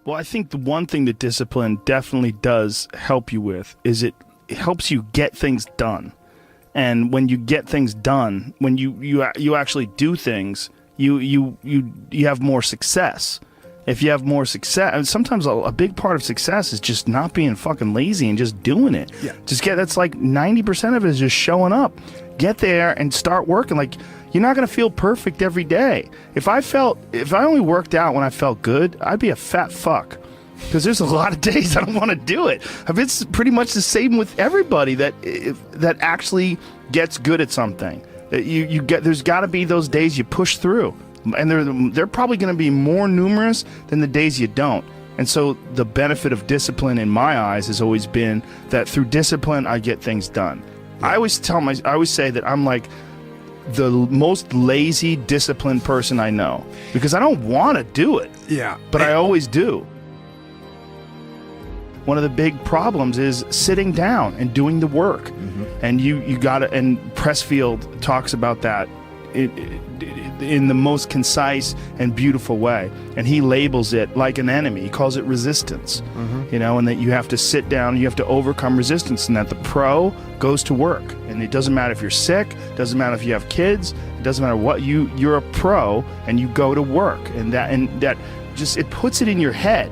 Well, I think the one thing that discipline definitely does help you with is it helps you get things done. And when you get things done, when you actually do things, you have more success. If you have more success, and sometimes a big part of success is just not being fucking lazy and just doing it. Yeah. That's like 90% of it is just showing up. Get there and start working. Like, you're not going to feel perfect every day. If I only worked out when I felt good, I'd be a fat fuck. Because there's a lot of days I don't want to do it. It's pretty much the same with everybody that actually gets good at something. There's got to be those days you push through. And they're probably going to be more numerous than the days you don't. And so the benefit of discipline in my eyes has always been that through discipline I get things done. Yeah. I always say that I'm like the most lazy, disciplined person I know, because I don't want to do it. Yeah. But I always do. One of the big problems is sitting down and doing the work. Mm-hmm. And you got to, and Pressfield talks about that in the most concise and beautiful way, and he labels it like an enemy. He calls it resistance. Mm-hmm. And that you have to sit down, you have to overcome resistance, and that the pro goes to work. And it doesn't matter if you're sick, doesn't matter if you have kids, it doesn't matter what, you're a pro and you go to work. And that just, it puts it in your head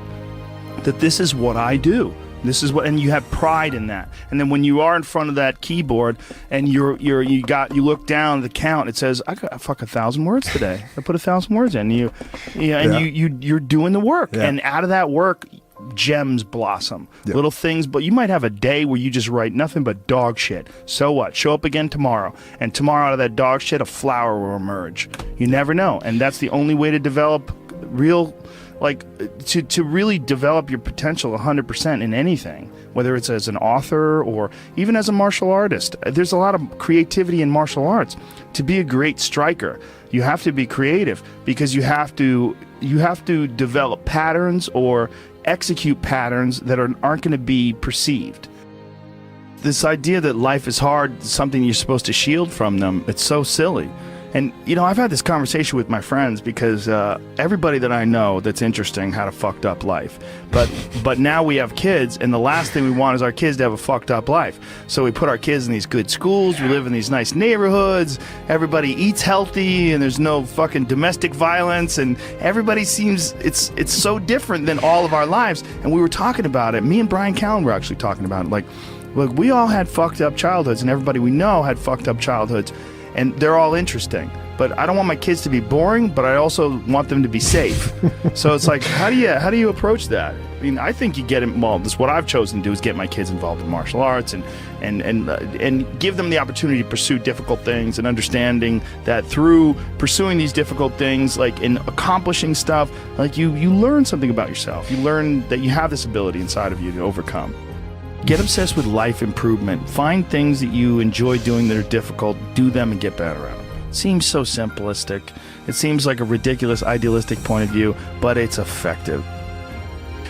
that this is what I do. This is what, and you have pride in that. And then when you are in front of that keyboard and you look down at the count, it says, I got 1,000 words today. I put 1,000 words in. You're doing the work. Yeah. And out of that work, gems blossom. Yeah. Little things, but you might have a day where you just write nothing but dog shit. So what? Show up again tomorrow. And tomorrow out of that dog shit, a flower will emerge. You never know. And that's the only way to develop real, like, to really develop your potential 100% in anything, whether it's as an author or even as a martial artist. There's a lot of creativity in martial arts. To be a great striker, you have to be creative, because you have to develop patterns or execute patterns that aren't going to be perceived. This idea that life is hard, something you're supposed to shield from them, it's so silly. And, I've had this conversation with my friends, because everybody that I know that's interesting had a fucked up life. But now we have kids, and the last thing we want is our kids to have a fucked up life. So we put our kids in these good schools, we live in these nice neighborhoods, everybody eats healthy, and there's no fucking domestic violence, and everybody seems, it's so different than all of our lives. And we were talking about it. Me and Brian Callen were actually talking about it. Like, look, we all had fucked up childhoods, and everybody we know had fucked up childhoods. And they're all interesting, but I don't want my kids to be boring, but I also want them to be safe. So it's like, how do you approach that? I mean, I think you get involved. This, what I've chosen to do is get my kids involved in martial arts and give them the opportunity to pursue difficult things, and understanding that through pursuing these difficult things, like in accomplishing stuff, like you learn something about yourself. You learn that you have this ability inside of you to overcome. Get obsessed with life improvement. Find things that you enjoy doing that are difficult. Do them and get better at them. It seems so simplistic. It seems like a ridiculous, idealistic point of view, but it's effective.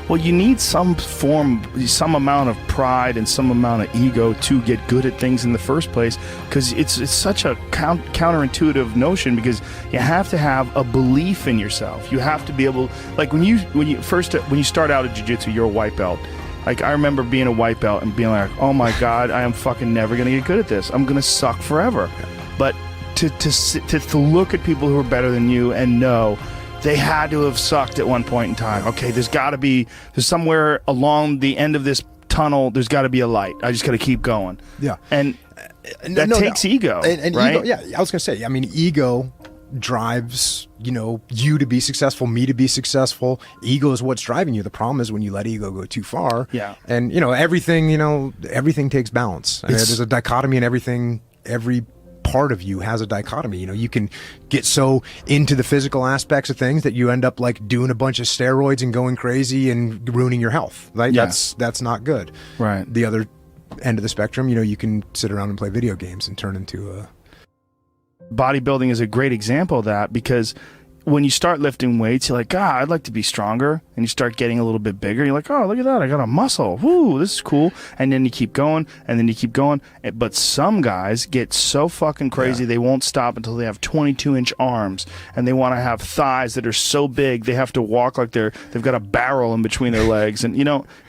Well, you need some amount of pride and some amount of ego to get good at things in the first place, because it's such a counterintuitive notion, because you have to have a belief in yourself. You have to be able, like when you start out at jiu-jitsu, you're a white belt. Like, I remember being a white belt and being like, oh my God, I am fucking never going to get good at this. I'm going to suck forever. But to look at people who are better than you and know they had to have sucked at one point in time. Okay, there's somewhere along the end of this tunnel, there's got to be a light. I just got to keep going. Yeah. And that takes ego, and right? Ego, yeah, I was going to say, I mean, ego drives you to be successful, me to be successful. Ego is what's driving you. The problem is when you let ego go too far. Yeah. And everything takes balance. I mean, there's a dichotomy in everything. Every part of you has a dichotomy. You can get so into the physical aspects of things that you end up like doing a bunch of steroids and going crazy and ruining your health. Right? Yeah. That's not good. Right. The other end of the spectrum, you can sit around and play video games and turn into a... Bodybuilding is a great example of that, because when you start lifting weights, you're like, God, I'd like to be stronger. And you start getting a little bit bigger. You're like, oh, look at that. I got a muscle. Woo, this is cool. And then you keep going, and then you keep going. But some guys get so fucking crazy, they won't stop until they have 22-inch arms. And they want to have thighs that are so big, they have to walk like they've got a barrel in between their legs. And,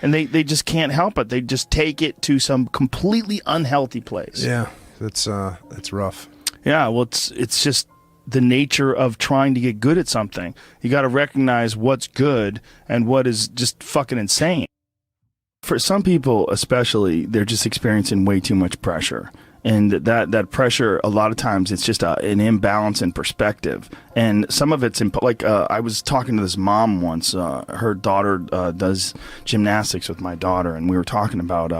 and they just can't help it. They just take it to some completely unhealthy place. Yeah, that's rough. Yeah, well, it's just the nature of trying to get good at something. You got to recognize what's good and what is just fucking insane. For some people especially, they're just experiencing way too much pressure. And that pressure, a lot of times, it's just an imbalance in perspective. And some of it's, I was talking to this mom once. Her daughter does gymnastics with my daughter, and we were talking about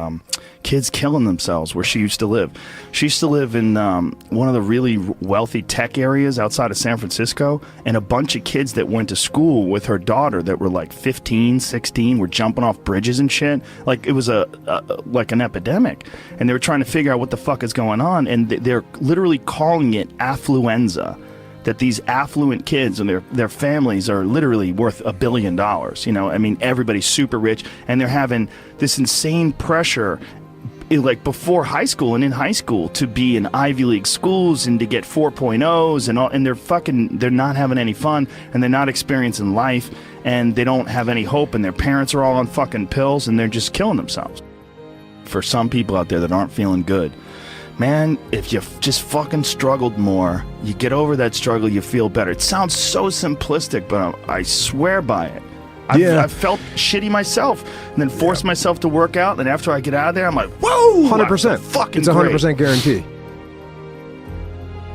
kids killing themselves where she used to live. She used to live in one of the really wealthy tech areas outside of San Francisco, and a bunch of kids that went to school with her daughter that were like 15, 16 were jumping off bridges and shit. Like, it was like an epidemic. And they were trying to figure out what the fuck is going on, and they're literally calling it affluenza. That these affluent kids and their families are literally worth $1 billion. I mean, everybody's super rich, and they're having this insane pressure, like before high school and in high school, to be in Ivy League schools and to get 4.0s and all, and they're not having any fun, and they're not experiencing life, and they don't have any hope, and their parents are all on fucking pills, and they're just killing themselves. For some people out there that aren't feeling good, man, if you just fucking struggled more, you get over that struggle, you feel better. It sounds so simplistic, but I swear by it. I've felt shitty myself, and then forced myself to work out, and after I get out of there, I'm like, whoa! 100%. Fucking it's 100% guarantee.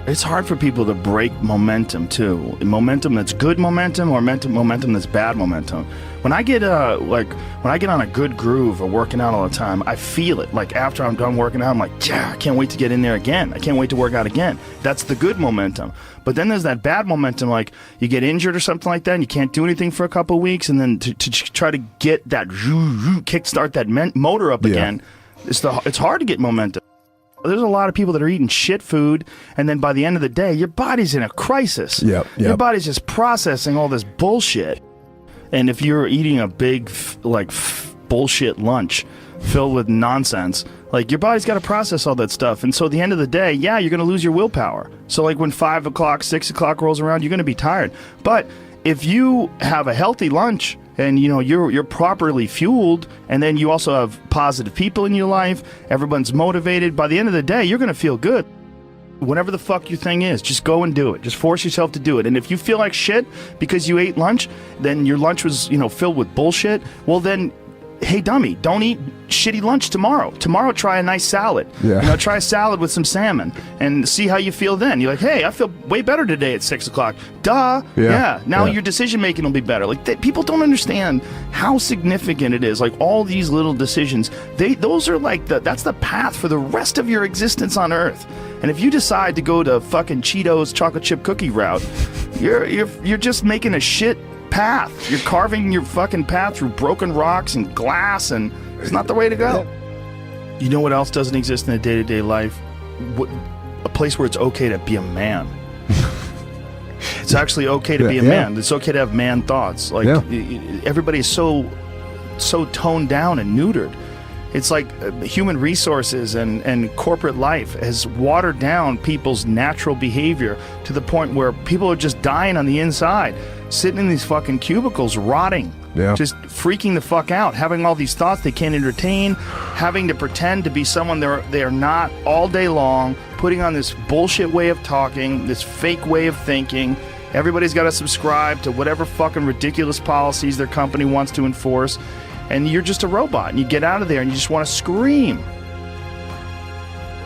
It's hard for people to break momentum, too. Momentum that's good momentum, or momentum that's bad momentum. When I get on a good groove of working out all the time, I feel it. Like, after I'm done working out, I'm like, yeah, I can't wait to get in there again. I can't wait to work out again. That's the good momentum. But then there's that bad momentum, like you get injured or something like that, and you can't do anything for a couple of weeks, and then to try to get that kickstart that motor up again, it's hard to get momentum. There's a lot of people that are eating shit food, and then by the end of the day, your body's in a crisis. Your body's just processing all this bullshit. And if you're eating a big, bullshit lunch filled with nonsense, like, your body's got to process all that stuff. And so at the end of the day, yeah, you're going to lose your willpower. So, like, when 5 o'clock, 6 o'clock rolls around, you're going to be tired. But if you have a healthy lunch, and you're properly fueled, and then you also have positive people in your life, everyone's motivated, by the end of the day, you're going to feel good. Whatever the fuck your thing is, just go and do it. Just force yourself to do it. And if you feel like shit because you ate lunch, then your lunch was, filled with bullshit, well then, hey dummy, don't eat shitty lunch tomorrow. Tomorrow try a nice salad. Try a salad with some salmon and see how you feel then. You're like, hey, I feel way better today at 6 o'clock. Duh. Now your decision making will be better. Like, people don't understand how significant it is. Like, all these little decisions, those are like that's the path for the rest of your existence on Earth. And if you decide to go to fucking Cheetos chocolate chip cookie route, you're just making a shit path. You're carving your fucking path through broken rocks and glass, and it's not the way to go. You know what else doesn't exist in a day-to-day life? A place where it's okay to be a man. It's actually okay to be a man. It's okay to have man thoughts. Like, everybody is so toned down and neutered. It's like human resources and corporate life has watered down people's natural behavior to the point where people are just dying on the inside, sitting in these fucking cubicles, rotting, just freaking the fuck out, having all these thoughts they can't entertain, having to pretend to be someone they are not all day long, putting on this bullshit way of talking, this fake way of thinking. Everybody's got to subscribe to whatever fucking ridiculous policies their company wants to enforce. And you're just a robot, and you get out of there and you just want to scream.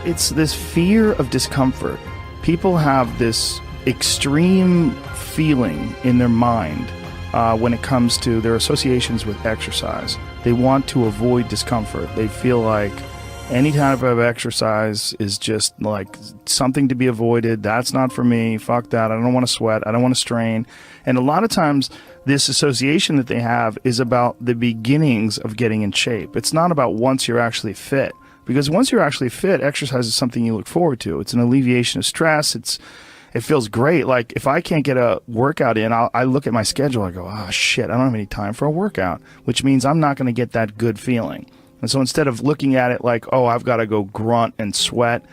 It's this fear of discomfort. People have this extreme feeling in their mind when it comes to their associations with exercise. They want to avoid discomfort. They feel like any type of exercise is just like something to be avoided. That's not for me. Fuck that. I don't want to sweat. I don't want to strain. And a lot of times, this association that they have is about the beginnings of getting in shape. It's not about once you're actually fit. Because once you're actually fit, exercise is something you look forward to. It's an alleviation of stress. it feels great. Like if I can't get a workout in, I look at my schedule. I go, oh shit, I don't have any time for a workout, which means I'm not going to get that good feeling. And so instead of looking at it like, oh, I've got to go grunt and sweat,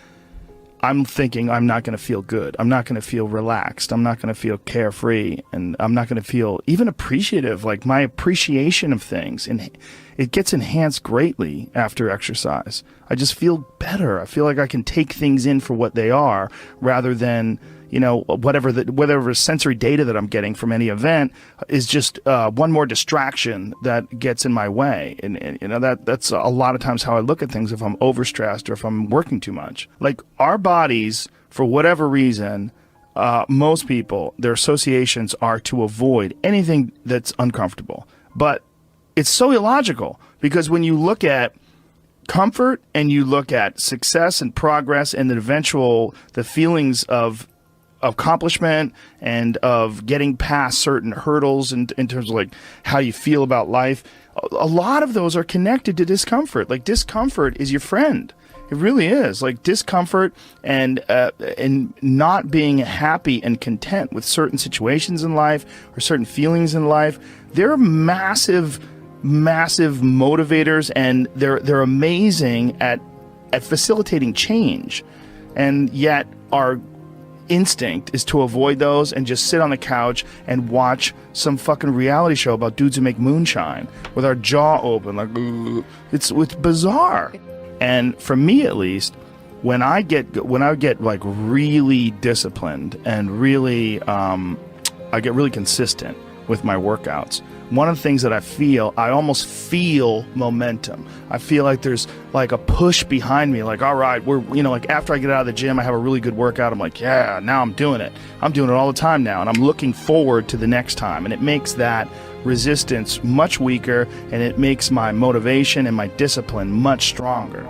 I'm thinking I'm not going to feel good. I'm not going to feel relaxed. I'm not going to feel carefree, and I'm not going to feel even appreciative. Like my appreciation of things, and it gets enhanced greatly after exercise. I just feel better. I feel like I can take things in for what they are, rather than, you know, whatever sensory data that I'm getting from any event is just one more distraction that gets in my way. And you know, that's a lot of times how I look at things if I'm overstressed or if I'm working too much. Like our bodies, for whatever reason, most people, their associations are to avoid anything that's uncomfortable. But it's so illogical, because when you look at comfort and you look at success and progress and the feelings of accomplishment and of getting past certain hurdles in terms of like how you feel about life, a lot of those are connected to discomfort. Like discomfort is your friend. It really is. Like discomfort and not being happy and content with certain situations in life or certain feelings in life, they're massive motivators, and they're amazing at facilitating change. And yet our instinct is to avoid those and just sit on the couch and watch some fucking reality show about dudes who make moonshine with our jaw open, like it's bizarre. And for me, at least, when I get like really disciplined and really I get really consistent with my workouts, one of the things that I almost feel momentum. I feel like there's like a push behind me, like, all right, like after I get out of the gym, I have a really good workout. I'm like, yeah, now I'm doing it. I'm doing it all the time now. And I'm looking forward to the next time. And it makes that resistance much weaker, and it makes my motivation and my discipline much stronger.